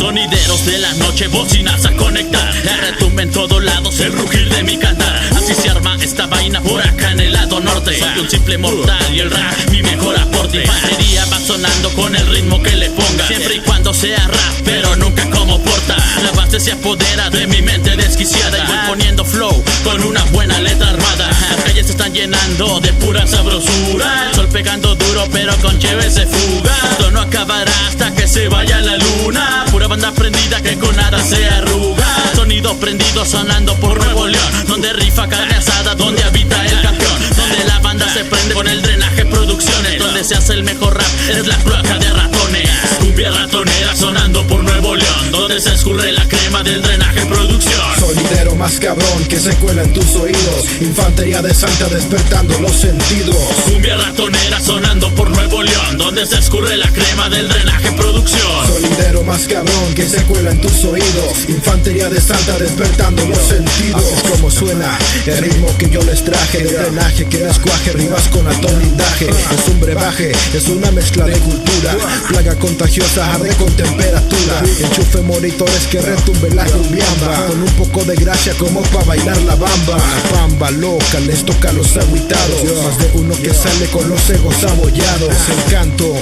Sonideros de la noche, bocinas a conectar, retumbe en todos lados el rugir de mi cantar. Así se arma esta vaina por acá en el lado norte. Soy un simple mortal y el rap mi mejor aporte. Batería va sonando con el ritmo que le ponga, siempre y cuando sea rap, pero nunca como porta. La base se apodera de mi mente desquiciada y voy poniendo flow con una buena letra armada. Las calles se están llenando de pura sabrosura, el sol pegando duro pero con chévere se fuga. Esto no acabará hasta que se vaya la luna, pura banda prendida que con nada se arruga. Sonido prendido sonando por Nuevo León, donde rifa carne asada, donde habita el campeón, donde la banda se prende con el drenaje producciones, donde se hace el mejor rap, es la cloaca de ratones. Cumbia ratonera sonando por Nuevo León, donde se escurre la crema del drenaje producción. Sonidero más cabrón que se cuela en tus oídos, infantería de Santa despertando los sentidos. Cumbia ratonera sonando por Nuevo León, donde se escurre la crema del drenaje producción. Sonidero más cabrón que se cuela en tus oídos, infantería de Santa despertando los sentidos. Así es como suena el ritmo que yo les traje, de drenaje que descuaje, rimas con atolindaje. Es un brebaje, es una mezcla de cultura, plaga contagiosa, arde con temperatura. Enchufe monitores que retumbe la cumbiamba, con un poco de gracia como pa' bailar la bamba. Bamba loca, les toca a los agüitados, más de uno que sale con los egos abollados. El canto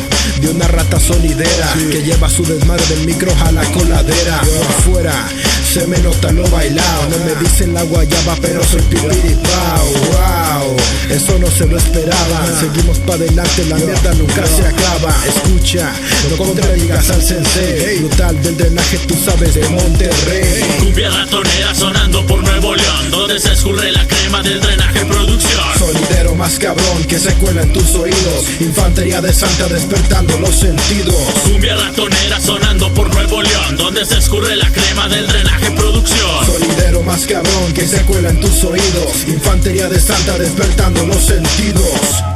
de una rata sonidera que lleva su desmadre del micro a la coladera. Por fuera se me nota lo bailado, no me dicen la guayaba pero soy pipiripao. Wow, eso no se lo esperaba. Seguimos pa' adelante, la mierda nunca se acaba. Escucha, no contradigas al sensei, brutal del drenaje tú sabes de Monterrey. Cumbia ratonera sonando por Nuevo León, donde se escurre la crema del drenaje producción. Sonidero más cabrón que se cuela en tus oídos, infantería de Santa despertando los sentidos. Cumbia ratonera sonando por Nuevo León, donde se escurre la crema del drenaje producción. Sonidero más cabrón que se cuela en tus oídos, infantería de Santa despertando los sentidos.